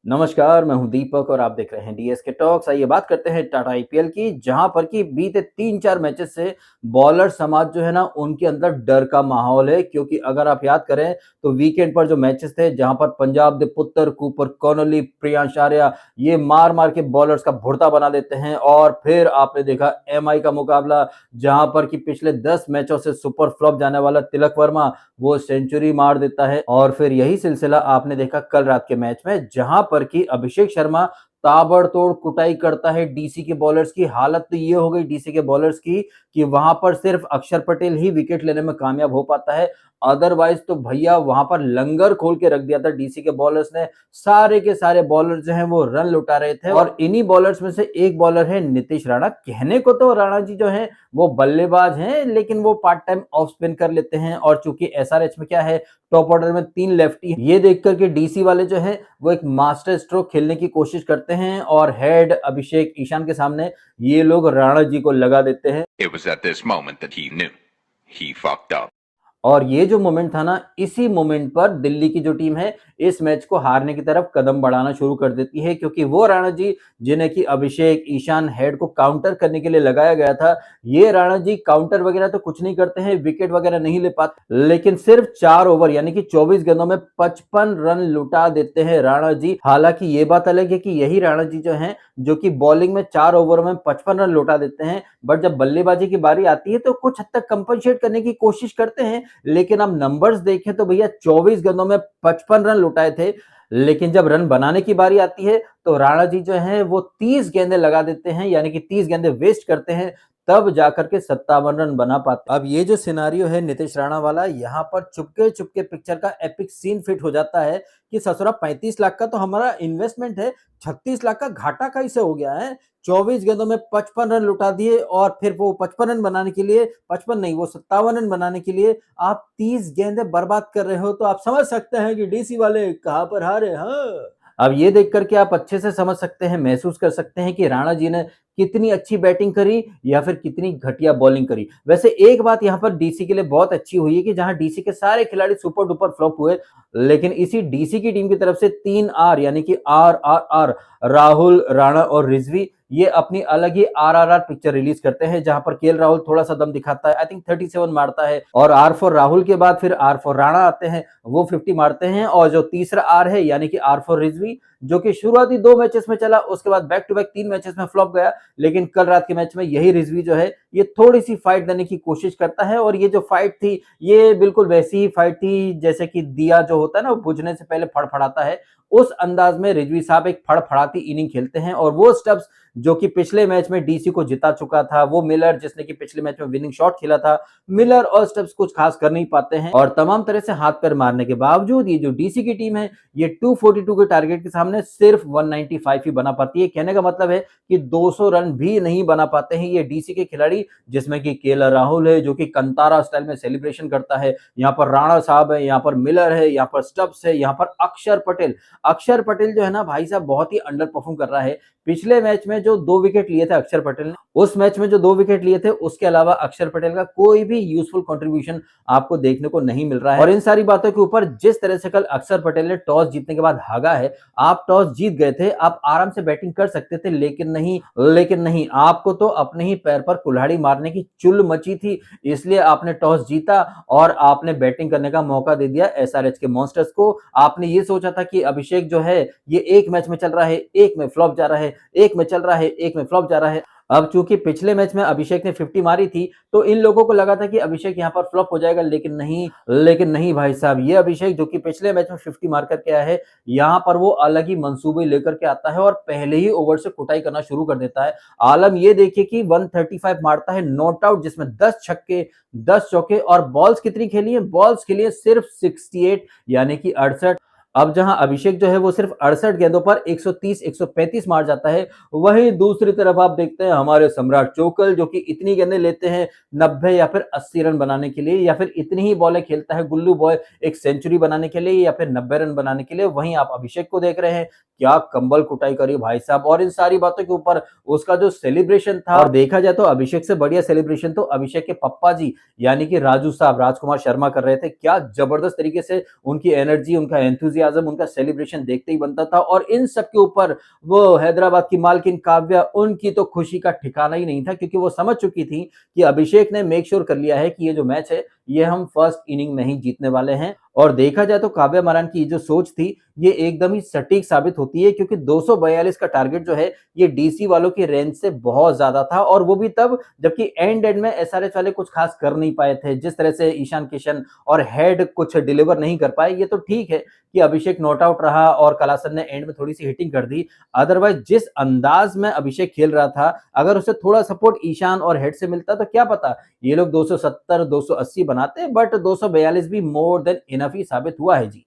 नमस्कार, मैं हूं दीपक और आप देख रहे हैं डीएसके टॉक्स। आइए बात करते हैं टाटा आईपीएल की, जहां पर कि बीते 3-4 मैचेस से बॉलर समाज जो है ना, उनके अंदर डर का माहौल है। क्योंकि अगर आप याद करें तो वीकेंड पर जो मैचेस थे, जहां पर पंजाब दे पुत्र कूपर कॉनली, प्रियांश आर्या ये मार-मार के बॉलर्स का भुर्ता बना देते हैं। और फिर आपने देखा एमआई का मुकाबला, जहां पर कि पिछले 10 मैचों से सुपर फ्लॉप जाने वाला तिलक वर्मा वो सेंचुरी मार देता है। और फिर यही सिलसिला आपने देखा कल रात के मैच में, जहां पर कि अभिषेक शर्मा ताबड़तोड़ कुटाई करता है डीसी के बॉलर्स की। हालत तो ये हो गई डीसी के बॉलर्स की कि वहां पर सिर्फ अक्षर पटेल ही विकेट लेने में कामयाब हो पाता है। अदरवाइज तो भैया वहां पर लंगर खोल के रख दिया था डीसी के बॉलर्स ने। सारे के सारे बॉलर जो हैं वो रन लुटा रहे थे। और इन्हीं बॉलर्स में से एक बॉलर है नीतीश राणा। कहने को तो राणा जी जो है वो बल्लेबाज हैं, लेकिन वो पार्ट टाइम ऑफ स्पिन कर लेते हैं। और चूंकि एसआरएच में क्या है, टॉप ऑर्डर में 3 लेफ्टी, ये देख करके डीसी वाले जो है वो एक मास्टर स्ट्रोक खेलने की कोशिश करते हैं और हेड अभिषेक ईशान के सामने ये लोग राणा जी को लगा देते हैं। It was at this moment that he knew he fucked up. और ये जो मोमेंट था ना, इसी मोमेंट पर दिल्ली की जो टीम है इस मैच को हारने की तरफ कदम बढ़ाना शुरू कर देती है। क्योंकि वो राणा जी जिन्हें कि अभिषेक ईशान हेड को काउंटर करने के लिए लगाया गया था, ये राणा जी काउंटर वगैरह तो कुछ नहीं करते हैं, विकेट वगैरह नहीं ले पाते, लेकिन सिर्फ 4 ओवर यानी कि 24 गेंदों में 55 रन लुटा देते हैं राणा जी। हालांकि ये बात अलग है कि यही राणा जी जो है, जो कि बॉलिंग में 4 ओवर में 55 रन लुटा देते हैं, बट जब बल्लेबाजी की बारी आती है तो कुछ हद तक कंपनसेट करने की कोशिश करते हैं। लेकिन अब नंबर्स देखें तो भैया 24 गेंदों में 55 रन लुटाए थे। लेकिन जब रन बनाने की बारी आती है तो राणा जी जो है वो 30 गेंदें लगा देते हैं, यानी कि 30 गेंदें वेस्ट करते हैं, तब जाकर के 57 रन बना पाते। अब ये जो सिनारियो है नीतीश राणा वाला, यहाँ पर चुपके चुपके पिक्चर का एपिक सीन फिट हो जाता है कि ससुरा 35 लाख का तो हमारा इन्वेस्टमेंट है, 36 लाख का घाटा कैसे हो गया है। 24 गेंदों में 55 रन लुटा दिए और फिर वो 55 रन बनाने के लिए, 55 नहीं वो 57 रन बनाने के लिए आप 30 गेंदें बर्बाद कर रहे हो, तो आप समझ सकते हैं कि डीसी वाले कहां पर हारे। हाँ, अब ये देख करके आप अच्छे से समझ सकते हैं, महसूस कर सकते हैं कि राणा जी ने कितनी अच्छी बैटिंग करी या फिर कितनी घटिया बॉलिंग करी। वैसे एक बात यहाँ पर डीसी के लिए बहुत अच्छी हुई है कि जहां डीसी के सारे खिलाड़ी सुपर डुपर फ्लॉप हुए, लेकिन इसी डीसी की टीम की तरफ से 3 आर यानी कि आर राहुल, राणा और रिजवी ये अपनी अलग ही आरआरआर पिक्चर रिलीज करते हैं, जहां पर केएल राहुल थोड़ा सा दम दिखाता है, आई थिंक 37 मारता है। और आर फॉर राहुल के बाद फिर आर फॉर राणा आते हैं, वो 50 मारते हैं। और जो तीसरा आर है यानी कि आर फॉर रिजवी, जो कि शुरुआती 2 मैचेस में चला, उसके बाद बैक टू बैक 3 मैचेस में फ्लॉप गया, लेकिन कल रात के मैच में यही रिजवी जो है ये थोड़ी सी फाइट देने की कोशिश करता है। और ये जो फाइट थी ये बिल्कुल वैसी ही फाइट थी जैसे कि दिया जो होता है ना, वो बुझने से पहले फड़फड़ाता है, उस अंदाज में रिजवी साहब एक फड़फड़ाती इनिंग खेलते हैं। और वो स्टब्स जो कि पिछले मैच में डीसी को जिता चुका था, वो मिलर जिसने कि पिछले मैच में विनिंग शॉट खेला था, मिलर और स्टब्स कुछ खास कर नहीं पाते हैं। और तमाम तरह से हाथ पैर मारने के बावजूद ये जो डीसी की टीम है ये 242 के टारगेट के सामने सिर्फ 195 ही बना पाती है। कहने का मतलब है कि 200 रन भी नहीं बना पाते हैं ये डीसी के खिलाड़ी, जिसमें कि केएल राहुल है जो कि कंतारा स्टाइल में सेलिब्रेशन करता है, यहाँ पर राणा साहब है, यहाँ पर मिलर है, यहाँ पर स्टब्स है, यहाँ पर अक्षर पटेल। अक्षर पटेल जो है ना भाई साहब बहुत ही अंडर परफॉर्म कर रहा है। पिछले मैच में जो 2 विकेट लिए थे अक्षर पटेल ने, उस मैच में जो 2 विकेट लिए थे उसके अलावा अक्षर पटेल का कोई भी यूजफुल कंट्रीब्यूशन आपको देखने को नहीं मिल रहा है। और इन सारी बातों के ऊपर जिस तरह से कल अक्षर पटेल ने टॉस जीतने के बाद भागा है, आप टॉस जीत गए थे, आप आराम से बैटिंग कर सकते थे, लेकिन नहीं, आपको तो अपने ही पैर पर कुल्हाड़ी मारने की चुल मची थी। इसलिए आपने टॉस जीता और आपने बैटिंग करने का मौका दे दिया एसआरएच के मॉन्स्टर्स को। आपने ये सोचा था कि अभिषेक जो है ये एक मैच में चल रहा है, एक में फ्लॉप जा रहा है, एक में चल रहा है, एक में फ्लॉप जा रहा है। अब चूंकि पिछले मैच में अभिषेक ने 50 मारी थी, तो इन लोगों को लगा था कि अभिषेक यहां पर फ्लॉप हो जाएगा, लेकिन नहीं भाई साहब, ये अभिषेक जो कि पिछले मैच में 50 मार करके आया है, यहां पर वो अलग ही मंसूबे लेकर के आता है और पहले ही ओवर से कुटाई करना शुरू कर देता है। आलम ये देखिए कि 135 मारता है नॉट आउट, जिसमें 10 छक्के 10 चौके। और बॉल्स कितनी खेली है? बॉल्स खेली है सिर्फ 68 यानी कि 68। अब जहां अभिषेक जो है वो सिर्फ 68 गेंदों पर 130 135 मार जाता है, वहीं दूसरी तरफ आप देखते हैं हमारे सम्राट चोकल जो कि इतनी गेंदें लेते हैं 90 या फिर 80 रन बनाने के लिए, या फिर इतनी ही बॉलें खेलता है गुल्लू बॉय एक सेंचुरी बनाने के लिए या फिर 90 रन बनाने के लिए। वहीं आप अभिषेक को देख रहे हैं क्या कंबल कुटाई करी भाई साहब। और इन सारी बातों के ऊपर उसका जो सेलिब्रेशन था, और देखा जाए तो अभिषेक से बढ़िया सेलिब्रेशन तो अभिषेक के पप्पा जी यानी कि राजू साहब, राजकुमार शर्मा कर रहे थे। क्या जबरदस्त तरीके से उनकी एनर्जी, उनका एंथुसियाज्म, उनका सेलिब्रेशन देखते ही बनता था। और इन सब के ऊपर वो हैदराबाद की मालकिन काव्या, उनकी तो खुशी का ठिकाना ही नहीं था, क्योंकि वो समझ चुकी थी कि अभिषेक ने मेक श्योर कर लिया है कि ये जो मैच है ये हम फर्स्ट इनिंग में ही जीतने वाले हैं। और देखा जाए तो काव्या मारान की जो सोच थी ये एकदम ही सटीक साबित होती है, क्योंकि 242 का टारगेट जो है ये डीसी वालों की रेंज से बहुत ज्यादा था, और वो भी तब जबकि एंड में एसआरएच वाले कुछ खास कर नहीं पाए थे। जिस तरह से ईशान किशन और हेड कुछ डिलीवर नहीं कर पाए, ये तो ठीक है कि अभिषेक नॉट आउट रहा और कलासन ने एंड में थोड़ी सी हिटिंग कर दी। अदरवाइज जिस अंदाज में अभिषेक खेल रहा था, अगर उसे थोड़ा सपोर्ट ईशान और हेड से मिलता तो क्या पता ये लोग 270 280 बनाते, बट 242 भी मोर देन इनफ ही साबित हुआ है जी।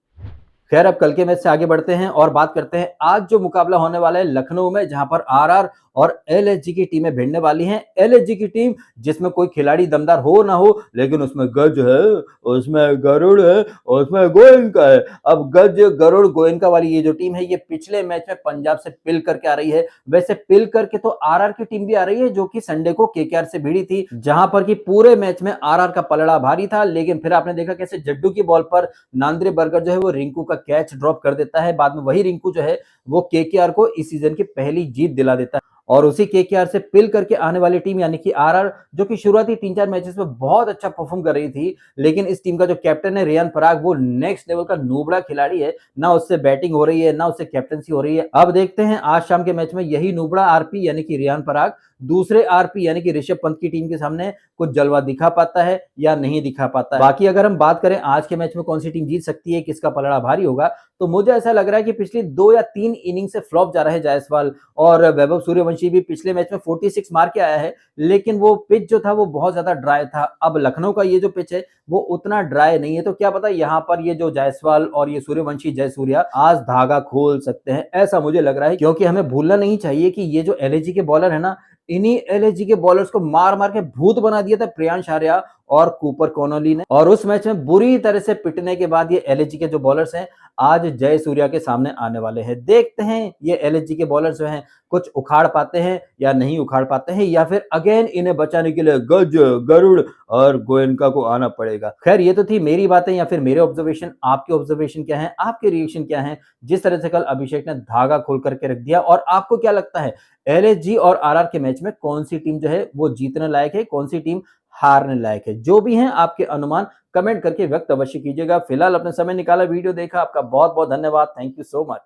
खैर अब कल के मैच से आगे बढ़ते हैं और बात करते हैं आज जो मुकाबला होने वाला है लखनऊ में, जहां पर आरआर और एलएसजी की टीमें भिड़ने वाली हैं। एलएसजी की टीम जिसमें कोई खिलाड़ी दमदार हो ना हो, लेकिन उसमें गज है, उसमें गरुड़ है, उसमें गोयनका है। अब गज गरुड़ गोयनका वाली ये जो टीम है ये पिछले मैच में पंजाब से पिल करके आ रही है। वैसे पिल करके तो आरआर की टीम भी आ रही है, जो कि संडे को केकेआर से भिड़ी थी, जहां पर कि पूरे मैच में आरआर का पलड़ा भारी था। लेकिन फिर आपने देखा कैसे जड्डू की बॉल पर नांद्रे बर्गर जो है वो रिंकू का कैच ड्रॉप कर देता है। बाद में वही रिंकू जो है वो केकेआर को इस सीजन की पहली जीत दिला देता है। और उसी केकेआर से पिल करके आने वाली टीम यानी कि आरआर, जो कि शुरुआती 3-4 मैचेस में बहुत अच्छा परफॉर्म कर रही थी, लेकिन इस टीम का जो कैप्टन है रियान पराग, वो नेक्स्ट लेवल का नूबड़ा खिलाड़ी है। ना उससे बैटिंग हो रही है, ना उससे कैप्टनसी हो रही है। अब देखते हैं आज शाम के मैच में यही नूबड़ा आरपी यानी कि रियान पराग दूसरे आरपी यानी कि ऋषभ पंत की टीम के सामने कुछ जलवा दिखा पाता है या नहीं दिखा पाता है। बाकी अगर हम बात करें आज के मैच में कौन सी टीम जीत सकती है, किसका पलड़ा भारी होगा, तो मुझे ऐसा लग रहा है कि पिछली 2 या 3 इनिंग से फ्लॉप जा रहे हैं जायसवाल, और वैभव सूर्यवंशी भी पिछले मैच में 46 मार के आया है, लेकिन वो पिच जो था वो बहुत ज्यादा ड्राई था। अब लखनऊ का ये जो पिच है वो उतना ड्राई नहीं है, तो क्या पता यहाँ पर ये जो जायसवाल और ये सूर्यवंशी, जयसूर्या आज धागा खोल सकते हैं, ऐसा मुझे लग रहा है। क्योंकि हमें भूलना नहीं चाहिए कि ये जो एलएसजी के बॉलर है ना, इन्हीं एलएसजी के बॉलर्स को मार मार के भूत बना दिया था प्रियांश आर्या और कूपर कोनोली ने। और उस मैच में बुरी तरह से पिटने के बाद ये एलएसजी के जो बॉलर्स हैं आज जय सूर्या के सामने आने वाले हैं। देखते हैं ये एलएसजी के बॉलर्स जो हैं कुछ उखाड़ पाते हैं या नहीं उखाड़ पाते हैं, या फिर अगेन इन्हें बचाने के लिए गज गरुड़ और गोयनका को आना पड़ेगा। खैर ये तो थी मेरी बातें या फिर मेरे ऑब्जर्वेशन। आपके ऑब्जर्वेशन क्या है, आपके रिएक्शन क्या है जिस तरह से कल अभिषेक ने धागा खोल करके रख दिया? और आपको क्या लगता है एलएसजी और आरआर के मैच में कौन सी टीम जो है वो जीतने लायक है, कौन सी टीम हारने लायक है? जो भी हैं आपके अनुमान कमेंट करके व्यक्त अवश्य कीजिएगा। फिलहाल अपने समय निकाला, वीडियो देखा, आपका बहुत बहुत धन्यवाद। Thank you so much.